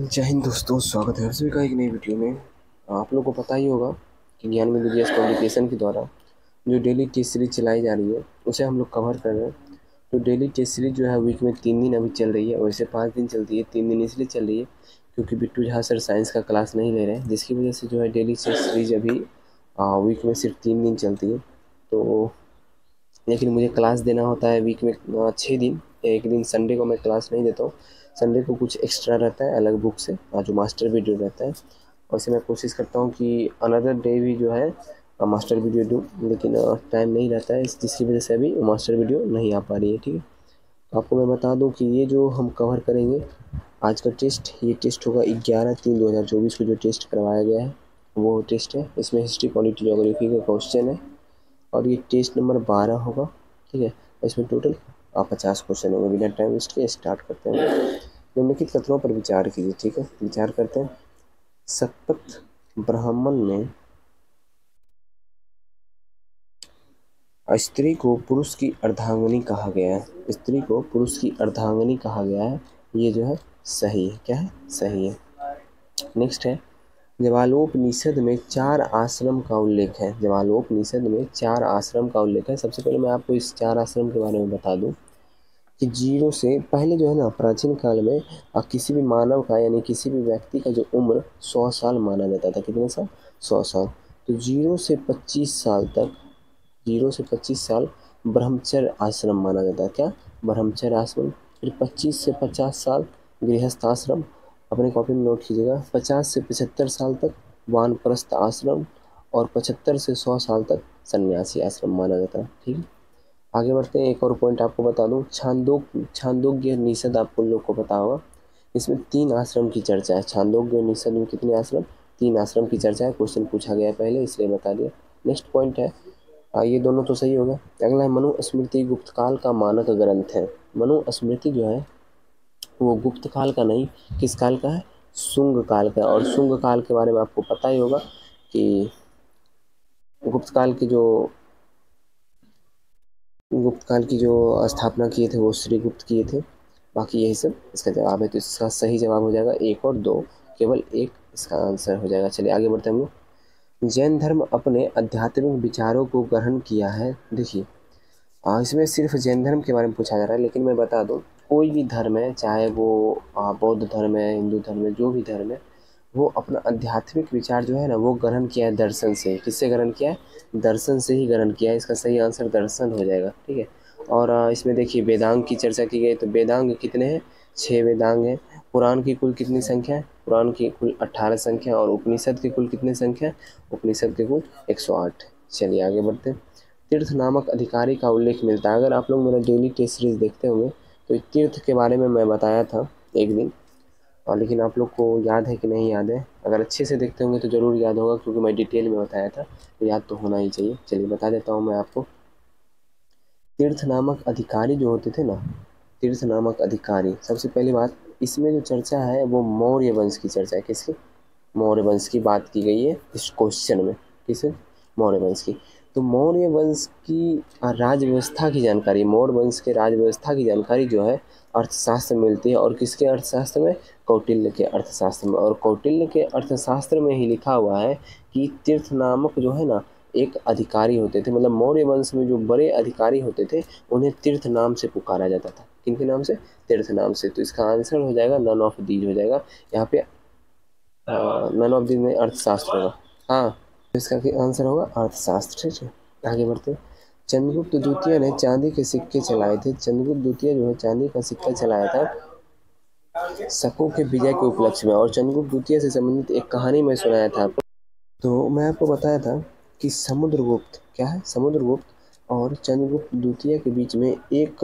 जय हिंद दोस्तों, स्वागत है आप सभी का एक नई वीडियो में। आप लोगों को पता ही होगा कि ज्ञान बिंदु जीएस पब्लिकेशन के द्वारा जो डेली टेस्ट सीरीज चलाई जा रही है उसे हम लोग कवर कर रहे हैं। तो डेली टेस्ट सीरीज जो है वीक में 3 दिन अभी चल रही है, वैसे 5 दिन चलती है, 3 दिन इसलिए चल रही है क्योंकि बिट्टू झा सर साइंस का क्लास नहीं ले रहे हैं, जिसकी वजह से जो है डेली टेस्ट सीरीज अभी वीक में सिर्फ 3 दिन चलती है। तो लेकिन मुझे क्लास देना होता है वीक में 6 दिन। एक दिन संडे को मैं क्लास नहीं देता हूँ, संडे को कुछ एक्स्ट्रा रहता है अलग बुक से, जो मास्टर वीडियो रहता है। वैसे मैं कोशिश करता हूँ कि अनदर डे भी जो है मास्टर वीडियो दूँ, लेकिन टाइम नहीं रहता है, जिसकी वजह से अभी मास्टर वीडियो नहीं आ पा रही है। ठीक है, आपको मैं बता दूँ कि ये जो हम कवर करेंगे आज का टेस्ट, ये टेस्ट होगा 11/3/2024 को जो टेस्ट करवाया गया है वो टेस्ट है। इसमें हिस्ट्री, पॉलिटी, ज्योग्राफी का क्वेश्चन है और ये टेस्ट नंबर 12 होगा। ठीक है, इसमें टोटल 50 क्वेश्चन होंगे। बिना टाइम वेस्ट के स्टार्ट करते हैं। निम्नलिखित कथनों पर विचार कीजिए। ठीक है, विचार करते हैं। शतपथ ब्राह्मण में स्त्री को पुरुष की अर्धांगिनी कहा गया है। स्त्री को पुरुष की अर्धांगिनी कहा गया है, ये जो है सही है। क्या है? सही है। नेक्स्ट है, जवालोपनिषद में 4 आश्रम का उल्लेख है। जवालोपनिषद में 4 आश्रम का उल्लेख है। सबसे पहले मैं आपको इस 4 आश्रम के बारे में बता दूं कि 0 से पहले जो है ना, प्राचीन काल में किसी भी मानव का यानी किसी भी व्यक्ति का जो उम्र 100 साल माना जाता था। कितने साल? 100 साल। तो 0 से 25 साल तक, 0 से 25 साल ब्रह्मचर्य आश्रम माना जाता है। क्या? ब्रह्मचर्य आश्रम। फिर 25 से 50 साल गृहस्थ आश्रम, अपने कॉपी में नोट कीजिएगा। 50 से 75 साल तक वानप्रस्थ आश्रम और 75 से 100 साल तक सन्यासी आश्रम माना जाता है। ठीक है, आगे बढ़ते हैं। एक और पॉइंट आपको बता दूं, छांदोग्य निषद आपको लोग को पता होगा। इसमें 3 आश्रम की चर्चा है। छांदोग्य निषद में कितने आश्रम? 3 आश्रम की चर्चा है। क्वेश्चन पूछा गया पहले, इसलिए बता दिया। नेक्स्ट पॉइंट है, ये दोनों तो सही हो गया। अगला है, मनुस्मृति गुप्त काल का मानक ग्रंथ है। मनुस्मृति जो है वो गुप्त काल का नहीं, किस काल का है? शुंग काल का। और शुंग काल के बारे में आपको पता ही होगा कि गुप्त काल की जो स्थापना किए थे वो श्री गुप्त किए थे। बाकी यही सब इसका जवाब है। तो इसका सही जवाब हो जाएगा 1 और 2, केवल 1 इसका आंसर हो जाएगा। चलिए आगे बढ़ते हैं हम लोग। जैन धर्म अपने आध्यात्मिक विचारों को ग्रहण किया है। देखिए, इसमें सिर्फ जैन धर्म के बारे में पूछा जा रहा है, लेकिन मैं बता दूं, कोई भी धर्म है, चाहे वो बौद्ध धर्म है, हिंदू धर्म है, जो भी धर्म है, वो अपना आध्यात्मिक विचार जो है ना वो ग्रहण किया है दर्शन से। किससे ग्रहण किया है? दर्शन से ही ग्रहण किया है। इसका सही आंसर दर्शन हो जाएगा। ठीक है, और इसमें देखिए वेदांग की चर्चा की गई। तो वेदांग कितने हैं? 6 वेदांग हैं। पुराण की कुल कितनी संख्या है? पुराण की कुल 18 संख्या। और उपनिषद की कुल कितनी संख्या है? उपनिषद की कुल 108। चलिए आगे बढ़ते हैं। तीर्थ नामक अधिकारी का उल्लेख मिलता है। अगर आप लोग मेरा डेली टेस्ट सीरीज देखते होंगे तो तीर्थ के बारे में मैं बताया था एक दिन, और लेकिन आप लोग को याद है कि नहीं याद है? अगर अच्छे से देखते होंगे तो ज़रूर याद होगा, क्योंकि मैं डिटेल में बताया था, तो याद तो होना ही चाहिए। चलिए बता देता हूँ मैं आपको। तीर्थ नामक अधिकारी जो होते थे ना, तीर्थ नामक अधिकारी, सबसे पहली बात, इसमें जो चर्चा है वो मौर्य वंश की चर्चा है। किसकी? मौर्य वंश की बात की गई है इस क्वेश्चन में। किसे? मौर्य वंश की। तो मौर्य वंश की राज व्यवस्था की जानकारी, मौर्य वंश के राज व्यवस्था की जानकारी जो है अर्थशास्त्र में मिलती है। और किसके अर्थशास्त्र में? कौटिल्य के अर्थशास्त्र में। और कौटिल्य के अर्थशास्त्र में ही लिखा हुआ है कि तीर्थ नामक जो है ना एक अधिकारी होते थे, मतलब मौर्य वंश में जो बड़े अधिकारी होते थे उन्हें तीर्थ नाम से पुकारा जाता था। किनके नाम से? तीर्थ नाम से। तो इसका आंसर हो जाएगा नन ऑफ दीज हो जाएगा यहाँ पे। नन ऑफ दीज में अर्थशास्त्र होगा। हाँ, तो इसका आंसर होगा अर्थशास्त्र। ठीक है, आगे बढ़ते हैं। चंद्रगुप्त द्वितीय ने चांदी के सिक्के चलाए थे। चंद्रगुप्त द्वितीय जो है चांदी का सिक्का चलाया था शकों के विजय के उपलक्ष्य में। और चंद्रगुप्त द्वितीय से संबंधित एक कहानी मैं सुनाया था आपको। तो मैं आपको बताया था कि समुद्रगुप्त, क्या है? समुद्रगुप्त और चंद्रगुप्त द्वितीय के बीच में एक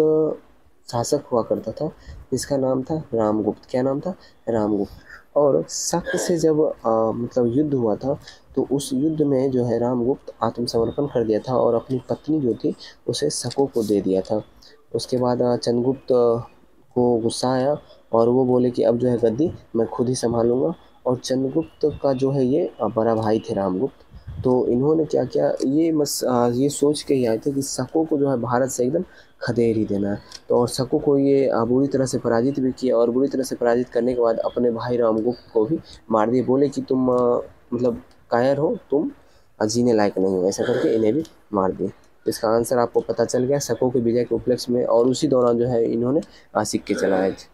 शासक हुआ करता था जिसका नाम था रामगुप्त। क्या नाम था? रामगुप्त। और शक से जब मतलब युद्ध हुआ था, तो उस युद्ध में जो है रामगुप्त आत्मसमर्पण कर दिया था और अपनी पत्नी जो थी उसे शकों को दे दिया था। उसके बाद चंद्रगुप्त को गुस्सा आया और वो बोले कि अब जो है गद्दी मैं खुद ही संभालूंगा। और चंद्रगुप्त का जो है ये बड़ा भाई थे रामगुप्त, तो इन्होंने क्या किया, ये सोच के ही आए थे कि शकों को जो है भारत से एकदम खदेड़ ही देना है। तो और शको को ये बुरी तरह से पराजित भी किया और बुरी तरह से पराजित करने के बाद अपने भाई रामगुप्त को भी मार दिए। बोले कि तुम मतलब कायर हो, तुम जीने लायक नहीं हो, ऐसा करके इन्हें भी मार दिए। तो इसका आंसर आपको पता चल गया शको की विजय के उपलक्ष्य में। और उसी दौरान जो है इन्होंने सिक्के चलाए थे।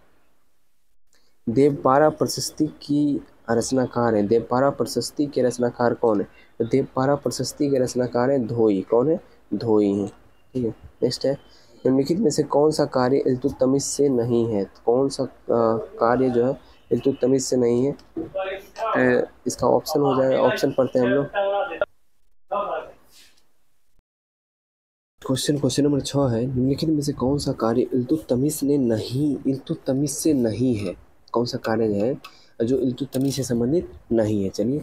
देवपारा प्रशस्ति की रचनाकार है। देवपारा प्रशस्ति के रचनाकार कौन है? तो देवपारा प्रशस्ति के रचनाकार है धोई। कौन है? धोई हैं। ठीक है। नेक्स्ट है, निम्नलिखित में से कौन सा कार्य इल्तुतमिश से नहीं है? कौन सा कार्य जो है इल्तुतमिश से नहीं है? तो इसका ऑप्शन हो जाएगा, ऑप्शन पढ़ते हैं हम लोग। क्वेश्चन नंबर 6 है, निम्नलिखित में से कौन सा कार्य इल्तुतमिश से नहीं है? कौन सा कार्य है जो इल्तुतमिश से संबंधित नहीं है? चलिए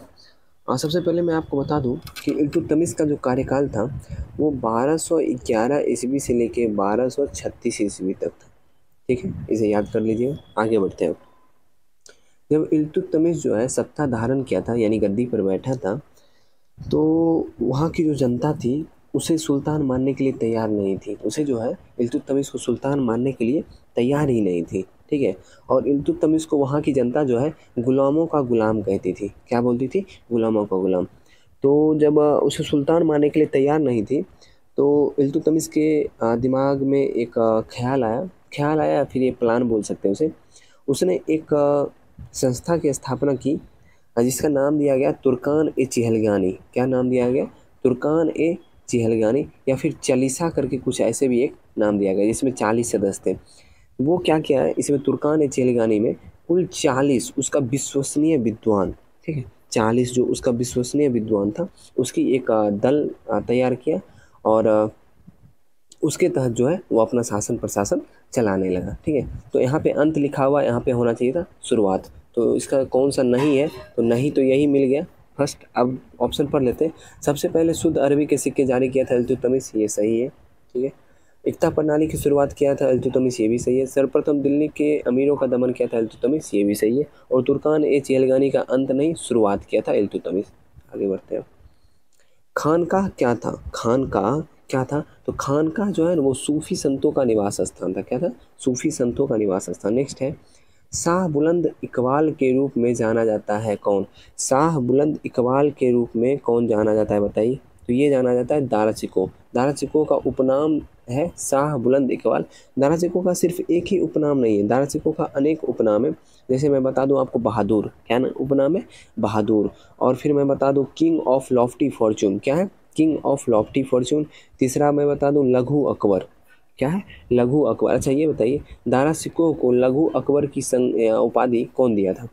सबसे पहले मैं आपको बता दूं कि इल्तुतमिश का जो कार्यकाल था वो 1211 ईस्वी से लेके 1236 ईस्वी तक था। ठीक है, इसे याद कर लीजिए। आगे बढ़ते हैं। जब इल्तुतमिश जो है सत्ता धारण किया था, यानी गद्दी पर बैठा था, तो वहाँ की जो जनता थी उसे सुल्तान मानने के लिए तैयार नहीं थी। उसे जो है इल्तुतमिश को सुल्तान मानने के लिए तैयार ही नहीं थी। ठीक है। और इल्तुतमिश को वहाँ की जनता जो है गुलामों का गुलाम कहती थी। क्या बोलती थी? गुलामों का गुलाम। तो जब उसे सुल्तान मानने के लिए तैयार नहीं थी, तो इल्तुतमिश के दिमाग में एक ख्याल आया, फिर ये प्लान बोल सकते हैं उसे। उसने एक संस्था की स्थापना की जिसका नाम दिया गया तुर्कान ए चिहलगानी। क्या नाम दिया गया? तुर्कान ए चिहलगानी, या फिर चालीसा करके कुछ ऐसे भी एक नाम दिया गया, जिसमें 40 सदस्य थे। वो क्या किया है इसमें तुर्कान ए चिहलगानी में कुल 40 उसका विश्वसनीय विद्वान, ठीक है, 40 जो उसका विश्वसनीय विद्वान था, उसकी एक दल तैयार किया और उसके तहत जो है वो अपना शासन प्रशासन चलाने लगा। ठीक है। तो यहाँ पे अंत लिखा हुआ, यहाँ पे होना चाहिए था शुरुआत। तो इसका कौन सा नहीं है? तो नहीं तो यही मिल गया फर्स्ट। अब ऑप्शन पढ़ लेते हैं। सबसे पहले शुद्ध अरबी के सिक्के जारी किया था इल्तुतमिश, ये सही है। ठीक है। एकता प्रणाली की शुरुआत किया था इल्तुतमिश, ये भी सही है। सर्वप्रथम दिल्ली के अमीरों का दमन किया था इल्तुतमिश, ये भी सही है। और तुर्कान ए चिहलगानी का अंत नहीं, शुरुआत किया था इल्तुतमिश। आगे बढ़ते हैं। खानकाह क्या था? खानकाह क्या था? तो खानकाह जो है ना वो सूफी संतों का निवास स्थान था। क्या था? सूफी संतों का निवास स्थान। नेक्स्ट है, शाह बुलंद इकबाल के रूप में जाना जाता है कौन? शाह बुलंद इकबाल के रूप में कौन जाना जाता है बताइए? तो ये जाना जाता है दारा शिकोह। दारा शिकोह का उपनाम है शाह बुलंद इकबाल। दारा शिकोह का सिर्फ एक ही उपनाम नहीं है, दारा शिकोह का अनेक उपनाम है। जैसे मैं बता दूं आपको बहादुर, क्या ना उपनाम है? बहादुर। और फिर मैं बता दूं किंग ऑफ लॉफ्टी फॉर्चून, क्या है? King of Lofty Fortune. तीसरा मैं बता दूं लघु अकबर, क्या है? लघु अकबर। अच्छा ये बताइए दारा शिकोह को लघु अकबर की उपाधि कौन दिया था?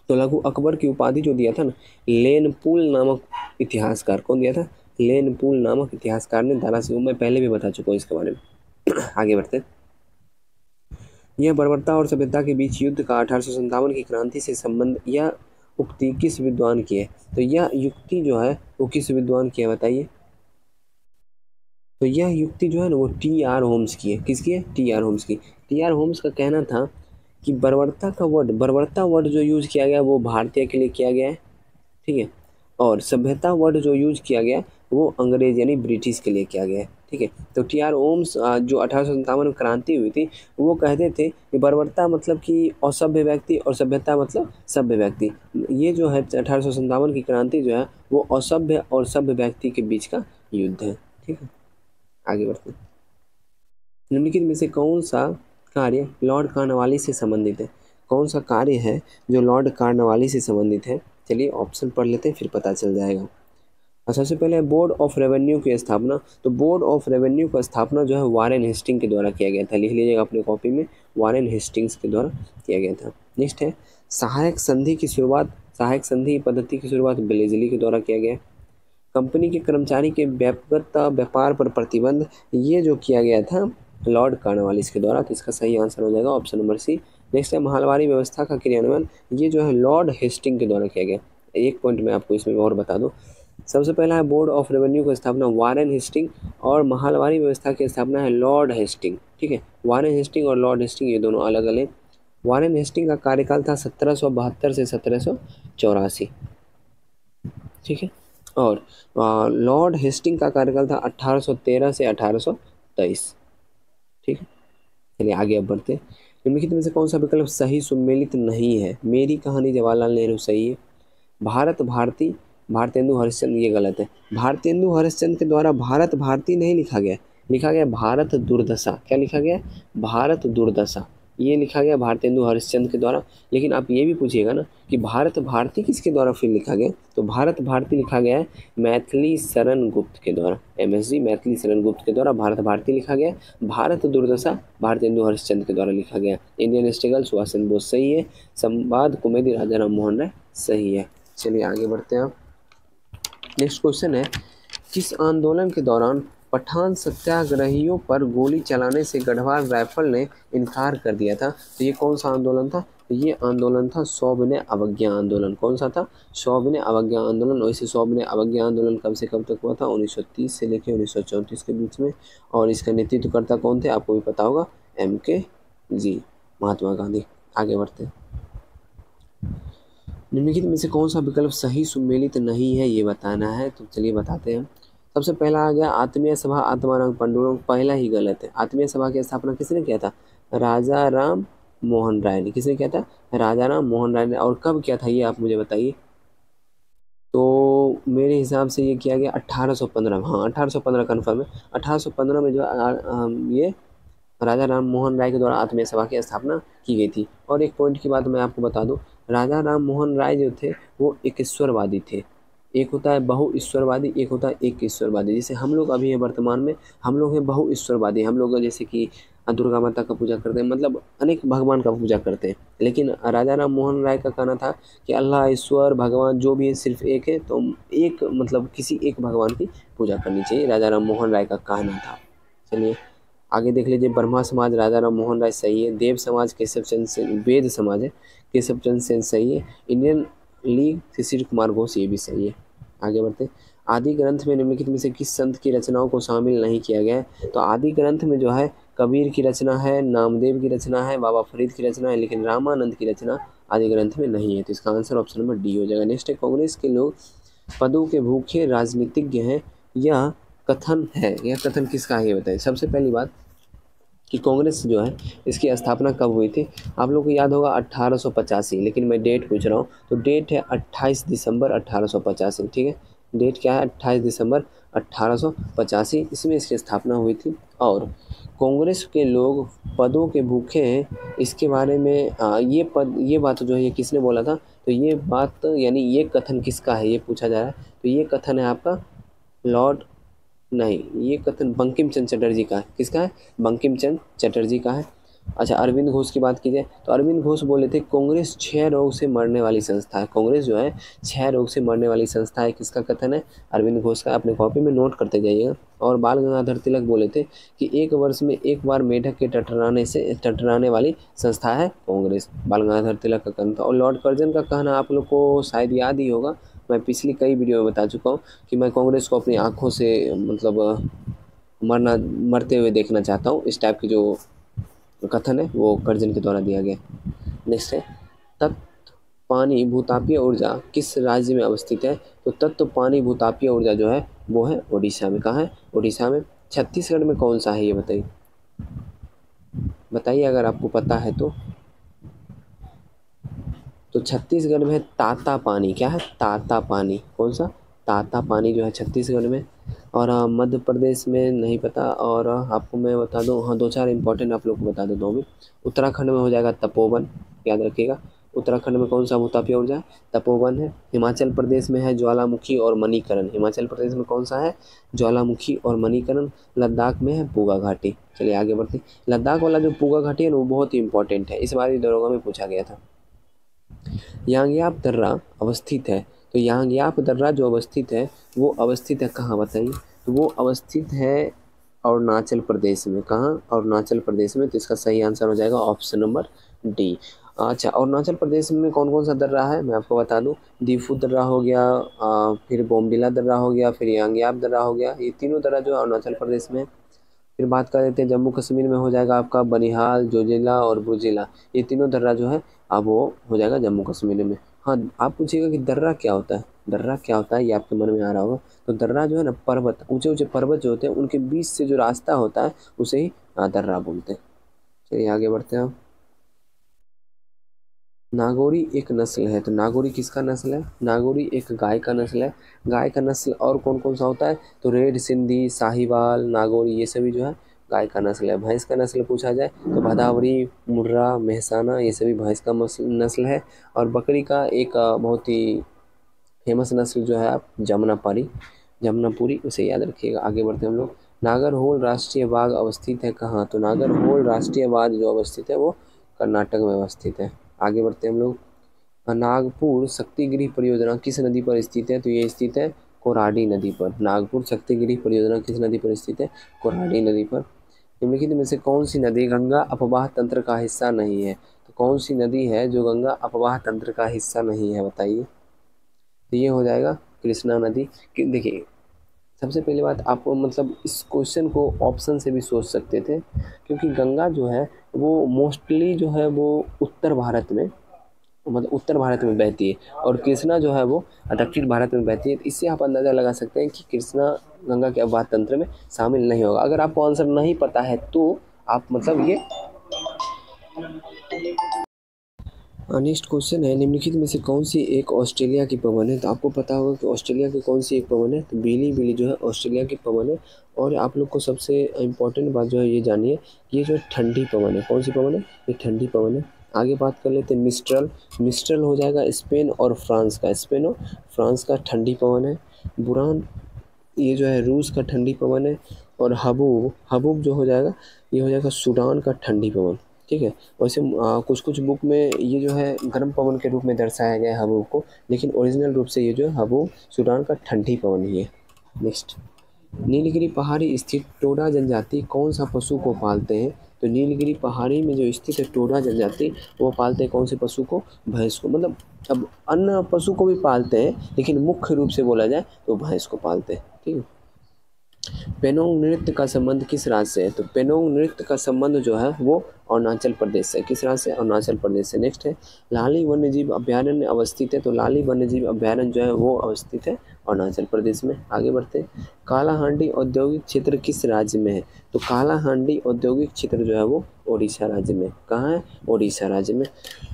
तो लघु अकबर की उपाधि जो दिया था ना, लेनपुल नामक इतिहासकार। कौन दिया था? लेनपुल नामक इतिहासकार ने दारा शिकोह, मैं पहले भी बता चुका हूँ इसके बारे में। आगे बढ़ते हैं। यह बर्बरता और सभ्यता के बीच युद्ध का 1857 की क्रांति से संबंध, यह उक्ति किस विद्वान की है? तो यह युक्ति जो है वो किस विद्वान की है बताइए? तो यह युक्ति जो है ना वो टी.आर. होम्स की है। किसकी है? टी.आर. होम्स की। टी.आर. होम्स का कहना था कि बर्बरता वर्ड जो यूज किया गया वो भारतीय के लिए किया गया है। ठीक है। और सभ्यता वर्ड जो यूज किया गया वो अंग्रेज यानी ब्रिटिश के लिए किया गया है। ठीक है। तो टी.आर. होम्स जो 1857 में क्रांति हुई थी वो कहते थे कि बर्बरता मतलब कि असभ्य व्यक्ति और सभ्यता मतलब सभ्य व्यक्ति। ये जो है 1857 की क्रांति जो है वो असभ्य और सभ्य व्यक्ति के बीच का युद्ध है। ठीक है। आगे बढ़ते हैं। निम्नलिखित में से कौन सा कार्य लॉर्ड कार्नवालिस से संबंधित है? कौन सा कार्य है जो लॉर्ड कार्नवालिस से संबंधित है? चलिए ऑप्शन पढ़ लेते हैं, फिर पता चल जाएगा। सबसे पहले बोर्ड ऑफ रेवेन्यू की स्थापना। तो बोर्ड ऑफ रेवेन्यू का स्थापना जो है वारेन हेस्टिंग के द्वारा किया गया था। लिख लीजिएगा अपने कॉपी में, वारेन हेस्टिंग्स के द्वारा किया गया था। नेक्स्ट है सहायक संधि की शुरुआत, सहायक संधि पद्धति की शुरुआत ब्लेजली के द्वारा किया गया। कंपनी के कर्मचारी के व्यक्तिगत व्यापार पर प्रतिबंध, ये जो किया गया था लॉर्ड कार्नवालिस के द्वारा। तो इसका सही आंसर हो जाएगा ऑप्शन नंबर सी। नेक्स्ट है महलवारी व्यवस्था का क्रियान्वयन, ये जो है लॉर्ड हेस्टिंग के द्वारा किया गया। एक पॉइंट मैं आपको इसमें और बता दूं। सबसे पहला है बोर्ड ऑफ रेवेन्यू की स्थापना वारेन हेस्टिंग, और महलवारी व्यवस्था की स्थापना है लॉर्ड हेस्टिंग। ठीक है। वारेन हेस्टिंग और लॉर्ड हेस्टिंग ये दोनों अलग अलग। वारेन हेस्टिंग का कार्यकाल था 1772 से 1784। ठीक है। और लॉर्ड हेस्टिंग का कार्यकाल था 1813 से 1823। ठीक है, चलिए आगे अब बढ़ते हैं। निम्नलिखित में से कौन सा विकल्प सही सुमेलित नहीं है? मेरी कहानी जवाहरलाल नेहरू सही है। भारत भारती भारतेंदु हरिश्चंद्र ये गलत है। भारतेंदु हरिश्चंद्र के द्वारा भारत भारती नहीं लिखा गया, लिखा गया भारत दुर्दशा। क्या लिखा गया? भारत दुर्दशा, ये लिखा गया भारतेंदु हरिश्चंद्र के द्वारा। लेकिन आप ये भी पूछिएगा ना कि भारत भारती किसके द्वारा फिर लिखा गया, तो भारत भारती लिखा गया है मैथिली शरण गुप्त के द्वारा, MSG मैथिली शरण गुप्त के द्वारा भारत भारती लिखा गया। भारत दुर्दशा भारतेंदु हरिश्चंद्र के द्वारा लिखा गया। इंडियन स्ट्रगल सुभाष चंद्र बोस सही है। संवाद कॉमेडी राजा राम मोहन राय सही है। चलिए आगे बढ़ते हैं। आप नेक्स्ट क्वेश्चन है, किस आंदोलन के दौरान पठान सत्याग्रहियों पर गोली चलाने से गढ़वाल राइफल ने इनकार कर दिया था? तो ये कौन सा आंदोलन था? तो ये आंदोलन था सौविनय अवज्ञा आंदोलन। कौन सा था? सौविनय अवज्ञा आंदोलन। वैसे सौविनय अवज्ञा आंदोलन कब से कब तक हुआ था? 1930 से लेकर 1934 के बीच में। और इसका नेतृत्वकर्ता कौन थे? आपको भी पता होगा, MK जी, महात्मा गांधी। आगे बढ़ते हैं। निम्नलिखित में से कौन सा विकल्प सही सुमेलित नहीं है, ये बताना है। तो चलिए बताते हैं। सबसे पहला आ गया आत्मीय सभा आत्माराम पंडुरंग, पहला ही गलत है। आत्मीय सभा की स्थापना किसने किया था? राजा राम मोहन राय ने। किसने किया था? राजा राम मोहन राय ने। और कब किया था ये आप मुझे बताइए। तो मेरे हिसाब से ये किया गया 1815 में। हाँ 1815 कन्फर्म है। 1815 में जो ये राजा राम मोहन राय के द्वारा आत्मीय सभा की स्थापना की गई थी। और एक पॉइंट की बात मैं आपको बता दूं, राजा राम मोहन राय जो थे वो एक ईश्वरवादी थे। एक होता है बहु ईश्वरवादी, एक होता है एक ईश्वरवादी। जैसे हम लोग अभी हैं वर्तमान में, हम लोग हैं बहु ईश्वरवादी। हम लोग जैसे कि दुर्गा माता का पूजा करते हैं, मतलब अनेक भगवान का पूजा करते हैं। लेकिन राजा राम मोहन राय का कहना था कि अल्लाह ईश्वर भगवान जो भी है सिर्फ एक है, तो एक मतलब किसी एक भगवान की पूजा करनी चाहिए, राजा राम मोहन राय का कहना था। चलिए आगे देख लीजिए। ब्रह्मा समाज राजा राम मोहन राय सही है। देव समाज केशव चंद्र सेन, वेद समाज है केशव चंद्र सेन सही है। इंडियन लीग शिशिर कुमार घोष ये भी सही है। आगे बढ़ते। आदि ग्रंथ में निम्नलिखित में से किस संत की रचनाओं को शामिल नहीं किया गया है? तो आदि ग्रंथ में जो है कबीर की रचना है, नामदेव की रचना है, बाबा फरीद की रचना है, लेकिन रामानंद की रचना आदि ग्रंथ में नहीं है। तो इसका आंसर ऑप्शन नंबर डी हो जाएगा। नेक्स्ट है, कांग्रेस के लोग पदों के भूखे राजनीतिज्ञ हैं, यह कथन है। यह कथन किसका है ये बताइए। सबसे पहली बात कि कांग्रेस जो है इसकी स्थापना कब हुई थी? आप लोगों को याद होगा 1885, लेकिन मैं डेट पूछ रहा हूँ। तो डेट है 28 दिसंबर 1885। ठीक है, डेट क्या है? 28 दिसंबर 1885, इसमें इसकी स्थापना हुई थी। और कांग्रेस के लोग पदों के भूखे हैं, इसके बारे में ये बात जो है ये किसने बोला था? तो ये बात यानी ये कथन किसका है ये पूछा जा रहा है। तो ये कथन है आपका लॉर्ड, नहीं, ये कथन बंकिम चंद्र चटर्जी का है। किसका है? बंकिम चंद्र चटर्जी का है। अच्छा, अरविंद घोष की बात की जाए तो अरविंद घोष बोले थे कांग्रेस 6 रोग से मरने वाली संस्था है। कांग्रेस जो है 6 रोग से मरने वाली संस्था है। किसका कथन है? अरविंद घोष का। अपने कॉपी में नोट करते जाइएगा। और बाल गंगाधर तिलक बोले थे कि एक वर्ष में एक बार मेढक के टटराने वाली संस्था है कांग्रेस। बाल गंगाधर तिलक का कहना था। और लॉर्ड कर्जन का कहना आप लोग को शायद याद ही होगा, मैं पिछली कई वीडियो में बता चुका हूँ कि मैं कांग्रेस को अपनी आंखों से मतलब मरते हुए देखना चाहता हूँ। इस टाइप की जो कथन है वो कर्जन के द्वारा दिया गया। नेक्स्ट है, तत्व पानी भूतापीय ऊर्जा किस राज्य में अवस्थित है? तो तत्व पानी भूतापीय ऊर्जा जो है वो है ओडिशा में। कहाँ है? ओडिशा में। छत्तीसगढ़ में कौन सा है ये बताइए, बताइए अगर आपको पता है तो। तो छत्तीसगढ़ में है ताता पानी। क्या है? ताता पानी। कौन सा? ताता पानी जो है छत्तीसगढ़ में। और मध्य प्रदेश में नहीं पता। और आपको मैं बता दूं, हाँ 2-4 इंपॉर्टेंट आप लोग को बता देता हूँ। उत्तराखंड में हो जाएगा तपोवन, याद रखिएगा। उत्तराखंड में कौन सा भूतापीय ऊर्जा है? तपोवन है। हिमाचल प्रदेश में है ज्वालामुखी और मणिकरण। हिमाचल प्रदेश में कौन सा है? ज्वालामुखी और मणिकरण। लद्दाख में है पूगा घाटी। चलिए आगे बढ़ते। लद्दाख वाला जो पूगा घाटी है ना वो बहुत ही इंपॉर्टेंट है, इस बार दरोगा में पूछा गया था। यांग्याप दर्रा अवस्थित है। तो यांग्याप दर्रा जो अवस्थित है वो अवस्थित है कहाँ बताइए? तो वो अवस्थित है अरुणाचल प्रदेश में। कहाँ? अरुणाचल प्रदेश में। तो इसका सही आंसर हो जाएगा ऑप्शन नंबर डी। अच्छा, अरुणाचल प्रदेश में कौन कौन सा दर्रा है मैं आपको बता दूं। दीफू दर्रा हो गया, फिर बोमडिला दर्रा हो गया, फिर यांग्याप दर्रा हो गया। ये तीनों दर्रा जो अरुणाचल प्रदेश में। फिर बात कर लेते हैं जम्मू कश्मीर में हो जाएगा आपका बनिहाल, जोजिला और बुर्जिला। ये तीनों दर्रा जो है अब वो हो जाएगा जम्मू कश्मीर में। हाँ, आप पूछिएगा कि दर्रा क्या होता है? दर्रा क्या होता है ये आपके मन में आ रहा होगा। तो दर्रा जो है ना पर्वत, ऊंचे ऊंचे पर्वत जो होते हैं उनके बीच से जो रास्ता होता है उसे ही दर्रा बोलते हैं। चलिए आगे बढ़ते हैं हम। नागौरी एक नस्ल है, तो नागौरी किसका नस्ल है? नागौरी एक गाय का नस्ल है। गाय का नस्ल और कौन कौन सा होता है? तो रेड सिंधी, साहिवाल, नागौरी, ये सभी जो है गाय का नस्ल है। भैंस का नस्ल पूछा जाए तो भदावरी, मुर्रा, मेहसाना, ये सभी भैंस का नस्ल है। और बकरी का एक बहुत ही फेमस नस्ल जो है आप जमुनापारी, जमुनापुरी, उसे याद रखिएगा। आगे बढ़ते हैं हम लोग। नागरहोल राष्ट्रीय बाग अवस्थित है कहाँ? तो नागरहोल राष्ट्रीय बाग जो अवस्थित है वो कर्नाटक में अवस्थित है। आगे बढ़ते हैं हम लोग। नागपुर शक्तिगृह परियोजना किस नदी पर स्थित है? तो ये स्थित है कोराडी नदी पर। नागपुर शक्तिगृह परियोजना किस नदी पर स्थित है? कोराडी नदी पर। निम्नलिखित में से कौन सी नदी गंगा अपवाह तंत्र का हिस्सा नहीं है? तो कौन सी नदी है जो गंगा अपवाह तंत्र का हिस्सा नहीं है, बताइए। तो ये हो जाएगा कृष्णा नदी। कि देखिए, सबसे पहली बात आप मतलब इस क्वेश्चन को ऑप्शन से भी सोच सकते थे, क्योंकि गंगा जो है वो मोस्टली जो है वो उत्तर भारत में, मतलब उत्तर भारत में बहती है, और कृष्णा जो है वो दक्षिण भारत में बहती है। तो इससे आप अंदाज़ा लगा सकते हैं कि कृष्णा गंगा के अपवाह तंत्र में शामिल नहीं होगा। अगर आपको आंसर नहीं पता है तो आप मतलब ये नेक्स्ट क्वेश्चन है, निम्नलिखित में से कौन सी एक ऑस्ट्रेलिया की पवन है? तो आपको पता होगा कि ऑस्ट्रेलिया की कौन सी एक पवन है? तो बिली बिली जो है ऑस्ट्रेलिया की पवन है। और आप लोग को सबसे इम्पोर्टेंट बात जो है ये जानिए, ये जो ठंडी पवन है, कौन सी पवन है? ये ठंडी पवन है। आगे बात कर लेते हैं मिस्ट्रल। मिस्ट्रल हो जाएगा स्पेन और फ्रांस का, स्पेन और फ्रांस का ठंडी पवन है। बुरान, ये जो है रूस का ठंडी पवन है। और हबूब, हबूब जो हो जाएगा ये हो जाएगा सूडान का ठंडी पवन। ठीक है। वैसे कुछ कुछ बुक में ये जो है गर्म पवन के रूप में दर्शाया गया है हबूब को, लेकिन ओरिजिनल रूप से ये जो है हबूब सूडान का ठंडी पवन ही है। नेक्स्ट, नीलगिरी पहाड़ी स्थित टोडा जनजाति कौन सा पशु को पालते हैं? तो नीलगिरी पहाड़ी में जो स्थित है टोडा जनजाति, वो पालते हैं कौन से पशु को? भैंस को। मतलब अब अन्य पशु को भी पालते हैं, लेकिन मुख्य रूप से बोला जाए तो भैंस को पालते हैं। ठीक है। पेनोंग नृत्य का संबंध किस राज्य से है? तो पेनोंग नृत्य का संबंध जो है वो अरुणाचल प्रदेश से। किस राज्य से? अरुणाचल प्रदेश से। नेक्स्ट है, लाली वन्यजीव अभ्यारण्य अवस्थित है। तो लाली वन्यजीव अभ्यारण्य जो है वो अवस्थित है अरुणाचल प्रदेश में। आगे बढ़ते हैं, कालाहांडी औद्योगिक क्षेत्र किस राज्य में है? तो कालाहांडी औद्योगिक क्षेत्र जो है वो ओडिशा राज्य में। कहाँ है? ओडिशा राज्य में।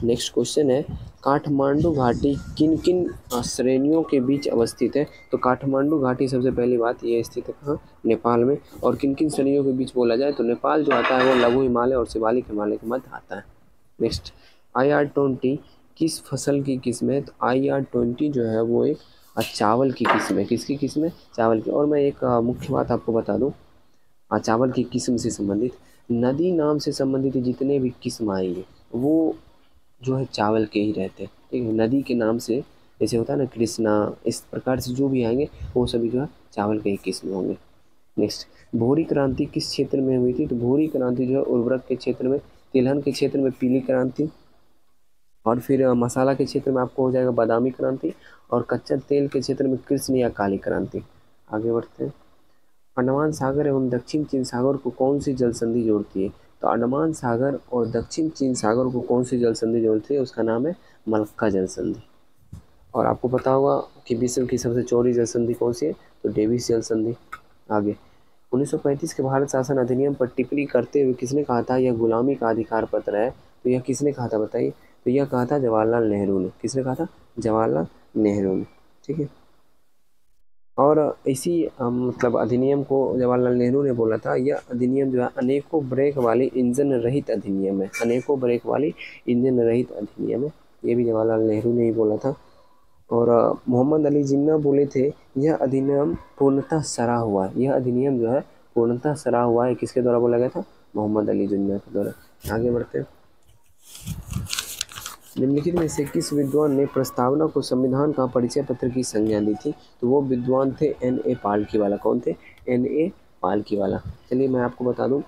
नेक्स्ट क्वेश्चन है, काठमांडू घाटी किन किन श्रेणियों के बीच अवस्थित है? तो काठमांडू घाटी सबसे पहली बात ये स्थित है कहाँ? नेपाल में। और किन किन श्रेणियों के बीच बोला जाए तो नेपाल जो आता है वो लघु हिमालय और शिवालिक हिमालय के मध्य आता है। नेक्स्ट, IR-20 किस फसल की किस्म है? तो IR-20 जो है वो एक चावल की किस्म है। किसकी किस्म है? चावल की। और मैं एक मुख्य बात आपको बता दूं, चावल की किस्म से संबंधित, नदी नाम से संबंधित जितने भी किस्म आएंगे वो जो है चावल के ही रहते हैं। ठीक है। नदी के नाम से जैसे होता है ना कृष्णा, इस प्रकार से जो भी आएंगे वो सभी जो है चावल के ही किस्म होंगे। नेक्स्ट, भूरी क्रांति किस क्षेत्र में हुई थी? तो भूरी क्रांति जो है उर्वरक के क्षेत्र में, तिलहन के क्षेत्र में पीली क्रांति, और फिर मसाला के क्षेत्र में आपको हो जाएगा बादामी क्रांति, और कच्चा तेल के क्षेत्र में कृष्ण या काली क्रांति। आगे बढ़ते हैं, अंडमान सागर एवं दक्षिण चीन सागर को कौन सी जल संधि जोड़ती है? तो अंडमान सागर और दक्षिण चीन सागर को कौन सी जल संधि जोड़ती है? उसका नाम है मलक्का जल संधि। और आपको पता होगा कि विश्व की सबसे चौड़ी जल संधि कौन सी है? तो डेविस जल संधि। आगे, 1935 के भारत शासन अधिनियम पर टिप्पणी करते हुए किसने कहा था यह गुलामी का अधिकार पत्र है? तो यह किसने कहा था बताइए? तो यह कहा था जवाहरलाल नेहरू ने। किसने कहा था? जवाहरलाल नेहरू ने। ठीक है। और इसी मतलब अधिनियम को जवाहरलाल नेहरू ने बोला था, यह अधिनियम जो है अनेकों ब्रेक वाली इंजन रहित अधिनियम है। अनेकों ब्रेक वाली इंजन रहित अधिनियम है, ये भी जवाहरलाल नेहरू ने ही बोला था। और मोहम्मद अली जिन्ना बोले थे, यह अधिनियम पूर्णतः सरा हुआ है। यह अधिनियम जो है पूर्णतः सरा हुआ है, किसके द्वारा बोला गया था? मोहम्मद अली जिन्ना के द्वारा। आगे बढ़ते हैं, निम्नलिखित में से किस विद्वान ने प्रस्तावना को संविधान का परिचय पत्र की संज्ञा दी थी? तो वो विद्वान थे N.A. पालकीवाला। कौन थे? N.A. पालकीवाला। चलिए मैं आपको बता दूं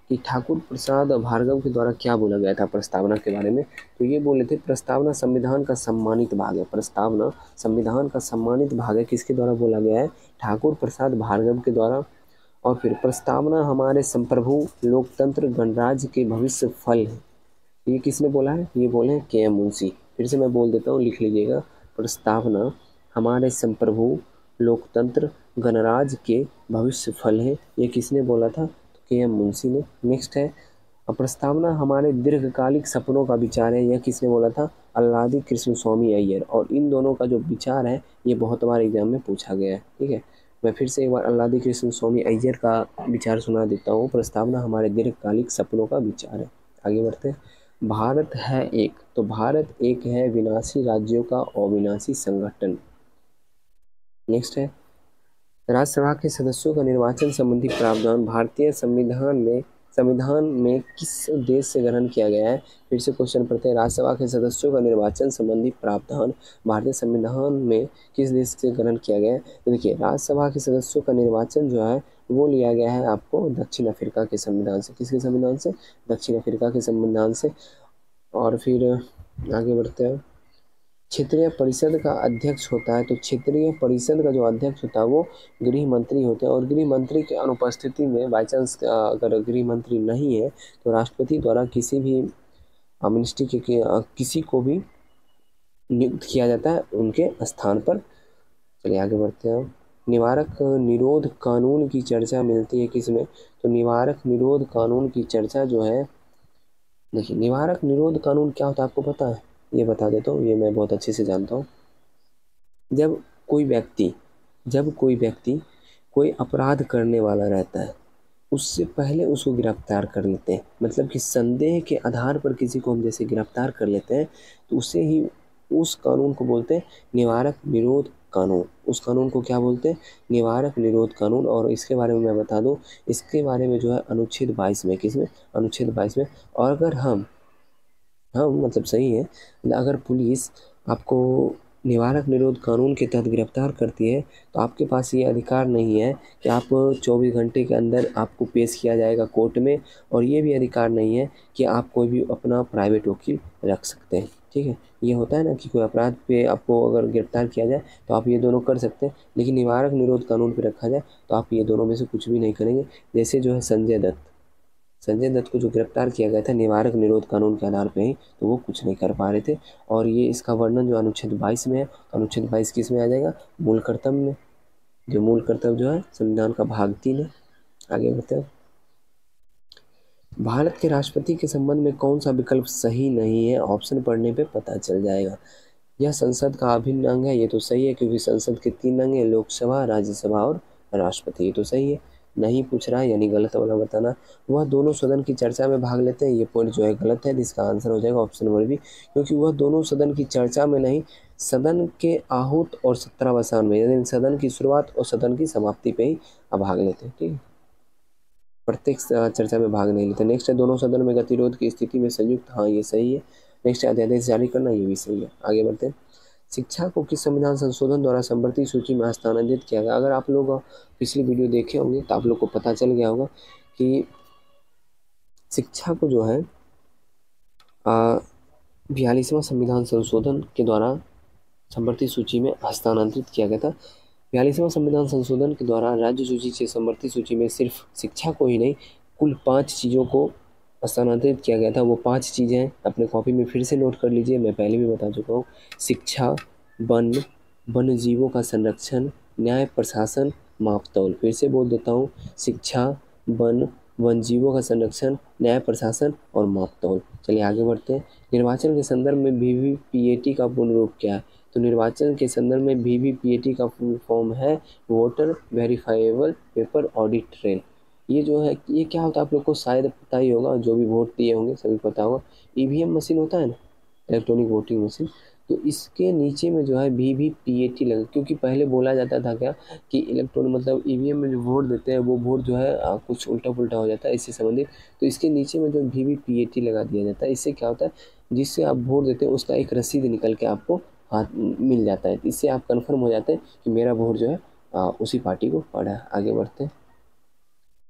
कि ठाकुर प्रसाद भार्गव के द्वारा क्या बोला गया था प्रस्तावना के बारे में। तो ये बोले थे, प्रस्तावना संविधान का सम्मानित भाग है। प्रस्तावना संविधान का सम्मानित भाग है, किसके द्वारा बोला गया है? ठाकुर प्रसाद भार्गव के द्वारा। और फिर प्रस्तावना हमारे संप्रभु लोकतंत्र गणराज्य के भविष्य फल है, ये किसने बोला है? ये बोले हैं KM मुंशी। फिर से मैं बोल देता हूँ, लिख लीजिएगा, प्रस्तावना हमारे संप्रभु लोकतंत्र गणराज्य के भविष्य फल है, ये किसने बोला था? तो के.एम. मुंशी ने। नेक्स्ट है प्रस्तावना हमारे दीर्घकालिक सपनों का विचार है, यह किसने बोला था? अल्लादी कृष्ण स्वामी अय्यर। और इन दोनों का जो विचार है ये बहुत बार एग्जाम में पूछा गया है, ठीक है। मैं फिर से एक बार अल्लादी कृष्ण स्वामी अय्यर का विचार सुना देता हूँ। प्रस्तावना हमारे दीर्घकालिक सपनों का विचार है। आगे बढ़ते हैं। भारत है एक, तो भारत एक है विनाशी राज्यों का अविनाशी संगठन। नेक्स्ट है राज्यसभा के सदस्यों का निर्वाचन संबंधी प्रावधान भारतीय संविधान में किस देश से ग्रहण किया गया है? फिर से क्वेश्चन पढ़ते हैं। राज्यसभा के सदस्यों का निर्वाचन संबंधी प्रावधान भारतीय संविधान में किस देश से ग्रहण किया गया है? तो देखिए राज्यसभा के सदस्यों का निर्वाचन जो है वो लिया गया है आपको दक्षिण अफ्रीका के संविधान से। किसके संविधान से? दक्षिण अफ्रीका के संविधान से। और फिर आगे बढ़ते हैं। क्षेत्रीय परिषद का अध्यक्ष होता है, तो क्षेत्रीय परिषद का जो अध्यक्ष होता है वो गृह मंत्री होते हैं। और गृह मंत्री के अनुपस्थिति में बाई चांस अगर गृह मंत्री नहीं है तो राष्ट्रपति द्वारा किसी भी मिनिस्ट्री के किसी को भी नियुक्त किया जाता है उनके स्थान पर। चलिए आगे बढ़ते हैं। निवारक निरोध कानून की चर्चा मिलती है किसमें? तो निवारक निरोध कानून की चर्चा जो है, देखिए निवारक निरोध कानून क्या होता है आपको पता है? ये बता देता हूँ, ये मैं बहुत अच्छे से जानता हूँ। जब कोई व्यक्ति कोई अपराध करने वाला रहता है उससे पहले उसको गिरफ्तार कर लेते हैं, मतलब कि संदेह के आधार पर किसी को हम जैसे गिरफ्तार कर लेते हैं तो उसे ही उस कानून को बोलते हैं निवारक निरोध कानून। उस कानून को क्या बोलते हैं? निवारक निरोध कानून। और इसके बारे में मैं बता दूं, इसके बारे में जो है अनुच्छेद 22 में, किसमें? अनुच्छेद 22 में। और अगर हम मतलब सही है, अगर पुलिस आपको निवारक निरोध कानून के तहत गिरफ्तार करती है तो आपके पास ये अधिकार नहीं है कि आप 24 घंटे के अंदर आपको पेश किया जाएगा कोर्ट में। और ये भी अधिकार नहीं है कि आप कोई भी अपना प्राइवेट वकील रख सकते हैं, ठीक है। ये होता है ना कि कोई अपराध पे आपको अगर गिरफ्तार किया जाए तो आप ये दोनों कर सकते हैं, लेकिन निवारक निरोध कानून पे रखा जाए तो आप ये दोनों में से कुछ भी नहीं करेंगे। जैसे जो है संजय दत्त को जो गिरफ्तार किया गया था निवारक निरोध कानून के आधार पे ही, तो वो कुछ नहीं कर पा रहे थे। और ये इसका वर्णन जो अनुच्छेद 22 में है, तो अनुच्छेद 22 किस में आ जाएगा? मूल कर्तव्य में। जो मूल कर्तव्य जो है संविधान का भाग 3 है। आगे बढ़ते हैं। भारत के राष्ट्रपति के संबंध में कौन सा विकल्प सही नहीं है? ऑप्शन पढ़ने पे पता चल जाएगा। यह संसद का अभिन्न अंग है, ये तो सही है क्योंकि संसद के 3 अंग है, लोकसभा, राज्यसभा और राष्ट्रपति, ये तो सही है। नहीं पूछ रहा है यानी गलत वाला बताना। वह दोनों सदन की चर्चा में भाग लेते हैं, ये पॉइंट जो है गलत है, इसका आंसर हो जाएगा ऑप्शन नंबर बी, क्योंकि वह दोनों सदन की चर्चा में नहीं, सदन के आहूत और सत्रावसान में, यानी सदन की शुरुआत और सदन की समाप्ति पे ही भाग लेते हैं, ठीक है। प्रत्येक चर्चा में भाग नहीं लेते। नेक्स्ट है दोनों सदन में गतिरोध की स्थिति में संयुक्त, हाँ ये सही है। नेक्स्ट है अध्यादेश जारी करना, ये भी सही है। आगे बढ़ते हैं। शिक्षा को किस संविधान संशोधन द्वारा संवर्ती सूची में हस्तांतरित किया गया? अगर आप लोग पिछली वीडियो देखे होंगे तो आप लोग को पता चल गया होगा कि शिक्षा को जो है 42वां संविधान संशोधन के द्वारा संवर्ती सूची में हस्तांतरित किया गया था। 42वां संविधान संशोधन के द्वारा राज्य सूची से संवर्ती सूची में सिर्फ शिक्षा को ही नहीं, कुल 5 चीज़ों को स्थानांतरित किया गया था। वो 5 चीज़ें अपने कॉपी में फिर से नोट कर लीजिए, मैं पहले भी बता चुका हूँ। शिक्षा, वन जीवों का संरक्षण, न्याय प्रशासन, मापतौल। फिर से बोल देता हूँ, शिक्षा, वन जीवों का संरक्षण, न्याय प्रशासन और मापतौल। चलिए आगे बढ़ते हैं। निर्वाचन के संदर्भ में VVPAT का पूर्ण रूप क्या है? तो निर्वाचन के संदर्भ में VVPAT का फुल फॉर्म है voter verifiable paper audit trail. ये जो है ये क्या होता है आप लोग को शायद पता ही होगा, जो भी वोट दिए होंगे सभी पता होगा। EVM मशीन होता है ना, इलेक्ट्रॉनिक वोटिंग मशीन, तो इसके नीचे में जो है VVPAT लगा, क्योंकि पहले बोला जाता था क्या कि इलेक्ट्रॉनिक मतलब EVM में जो वोट देते हैं वो वोट जो है कुछ उल्टा पुल्टा हो जाता है इससे संबंधित, तो इसके नीचे में जो VVPAT लगा दिया जाता है। इससे क्या होता है, जिससे आप वोट देते हैं उसका एक रसीद निकल के आपको हाथ मिल जाता है, इससे आप कन्फर्म हो जाते हैं कि मेरा वोट जो है उसी पार्टी को पड़ा है। आगे बढ़ते हैं।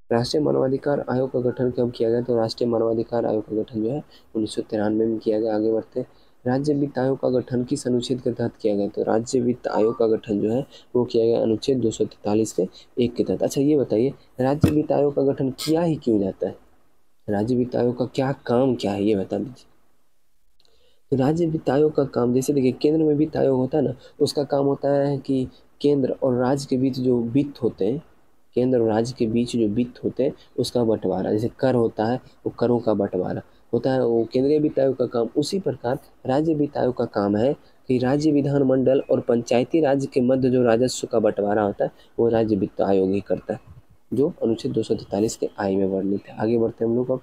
राष्ट्रीय मानवाधिकार आयोग का गठन कब किया गया? तो राष्ट्रीय मानवाधिकार आयोग का गठन जो है 1993 में किया गया। आगे बढ़ते हैं। राज्य वित्त आयोग का गठन किस अनुच्छेद के तहत किया गया? तो राज्य वित्त आयोग का गठन जो है वो किया गया अनुच्छेद 243 के 1 के तहत। अच्छा ये बताइए, राज्य वित्त आयोग का गठन किया ही क्यों जाता है? राज्य वित्त आयोग का क्या काम क्या है ये बता दीजिए। तो राज्य वित्त आयोग का काम, जैसे देखिए केंद्र में वित्त आयोग होता है ना, उसका काम होता है कि केंद्र और राज्य के बीच जो वित्त होते हैं केंद्र और राज्य के बीच जो वित्त होते हैं उसका बंटवारा, जैसे कर होता है वो करों का बंटवारा होता है, वो केंद्रीय वित्त आयोग का काम। उसी प्रकार राज्य वित्त आयोग का काम है कि राज्य विधानमंडल और पंचायती राज्य के मध्य जो राजस्व का बंटवारा होता है वो राज्य वित्त आयोग ही करता है, जो अनुच्छेद 243 के आई में वर्णित है। आगे बढ़ते हैं हम लोग। अब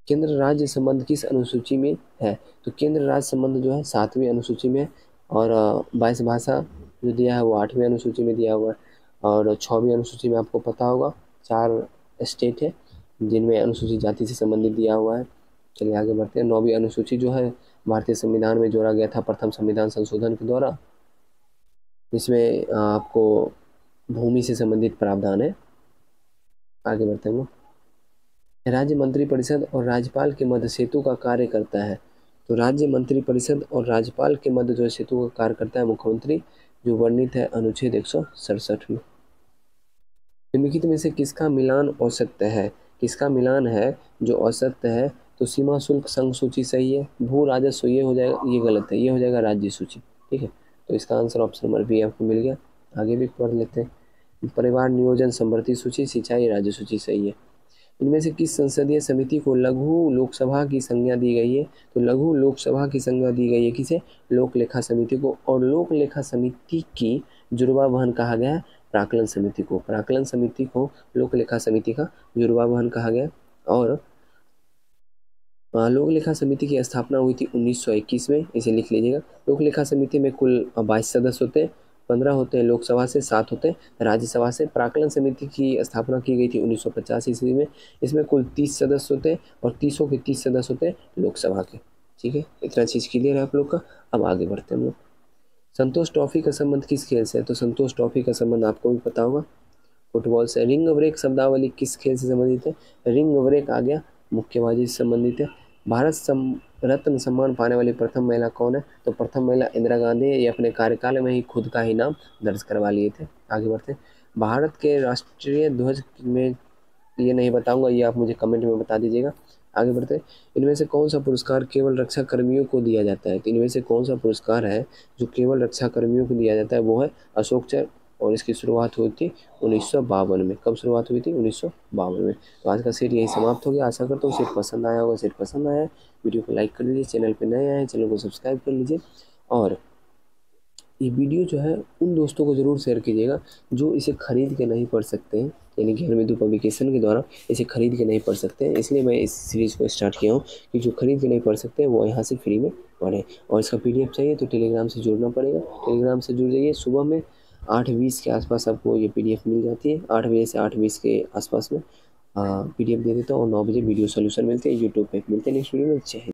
केंद्र राज्य संबंध किस अनुसूची में है? तो केंद्र राज्य संबंध जो है 7वीं अनुसूची में है, और 22 भाषा जो दिया है वो 8वीं अनुसूची में दिया हुआ है, और 6वीं अनुसूची में आपको पता होगा 4 स्टेट है जिनमें अनुसूचित जाति से संबंधित दिया हुआ है। चलिए आगे बढ़ते हैं। 9वीं अनुसूची जो है भारतीय संविधान में जोड़ा गया था प्रथम संविधान संशोधन के द्वारा, जिसमें आपको भूमि से संबंधित प्रावधान है। आगे बढ़ते हैं हम लोग। राज्य मंत्रिपरिषद और राज्यपाल के मध्य सेतु का कार्य करता है। तो राज्य मंत्रिपरिषद और राज्यपाल के मध्य जो सेतु का कार्य करता है मुख्यमंत्री, जो वर्णित है अनुच्छेद 167 में। निम्नलिखित में से किसका मिलान औसत्य है? किसका मिलान है जो औसत्य है? तो सीमा शुल्क संघ सूची सही है, भू राजस्व ये हो जाएगा, ये गलत है, ये हो जाएगा राज्य सूची। ठीक है, तो इसका आंसर ऑप्शन नंबर बी आपको मिल गया। आगे भी पढ़ लेते हैं। परिवार नियोजन समवर्ती सूची सिंचाई राज्य सूची सही है। इनमें से किस संसदीय समिति को लघु लोकसभा की संज्ञा दी गई है? तो लघु लोकसभा की संज्ञा दी गई है किसे? लोक लेखा समिति को। और लोक लेखा समिति की जुड़वा बहन कहा गया है प्राक्कलन समिति को। प्राक्कलन समिति को लोक लेखा समिति का जुड़वा बहन कहा गया। और लोक लेखा समिति की स्थापना हुई थी 1921 में, इसे लिख लीजिएगा। लोक लेखा समिति में कुल 22 सदस्य होते हैं, 15 होते हैं लोकसभा से, 7 होते हैं राज्यसभा से। प्राक्कलन समिति की स्थापना की गई थी 1950 ईस्वी में। इसमें कुल 30 सदस्य होते हैं और 30 के 30 सदस्य होते हैं लोकसभा के। ठीक है, इतना चीज़ क्लियर है आप लोग का। अब आगे बढ़ते हैं हम लोग। संतोष ट्रॉफी का संबंध किस खेल से है? तो संतोष ट्रॉफी का संबंध आपको भी पता होगा फुटबॉल से। रिंग ब्रेक शब्दावली किस खेल से संबंधित है? रिंग ब्रेक आ गया मुक्केबाजी से संबंधित है। भारत रत्न सम्मान पाने वाली प्रथम महिला कौन है? तो प्रथम महिला इंदिरा गांधी है। ये अपने कार्यकाल में ही खुद का ही नाम दर्ज करवा लिए थे। आगे बढ़ते हैं। भारत के राष्ट्रीय ध्वज में, ये नहीं बताऊंगा, ये आप मुझे कमेंट में बता दीजिएगा। आगे बढ़ते हैं। इनमें से कौन सा पुरस्कार केवल रक्षा कर्मियों को दिया जाता है? तो इनमें से कौन सा पुरस्कार है जो केवल रक्षा कर्मियों को दिया जाता है? वो है अशोक चक्र, और इसकी शुरुआत हुई थी 1952 में। कब शुरुआत हुई थी? 1952 में। तो आज का सेट यही समाप्त हो गया। आशा करता हूँ सेट पसंद आया होगा। सेट पसंद आया है वीडियो को लाइक कर लीजिए, चैनल पे नए आए हैं चैनल को सब्सक्राइब कर लीजिए, और ये वीडियो जो है उन दोस्तों को ज़रूर शेयर कीजिएगा जो इसे खरीद के नहीं पढ़ सकते हैं, यानी ज्ञानबिंदु पब्लिकेशन के द्वारा इसे खरीद के नहीं पढ़ सकते हैं। इसलिए मैं इस सीरीज़ को स्टार्ट किया हूँ कि जो खरीद के नहीं पढ़ सकते हैं वो यहाँ से फ्री में पढ़ें। और इसका PDF चाहिए तो टेलीग्राम से जुड़ना पड़ेगा। टेलीग्राम से जुड़ जाइए। सुबह में 8:20 के आसपास आपको ये PDF मिल जाती है। 8 बजे से 8:20 के आसपास में PDF दे देता हूँ, और 9 बजे वीडियो सोल्यूशन मिलते हैं, यूट्यूब पे मिलते हैं नेक्स्ट वीडियो में। जय हिंद।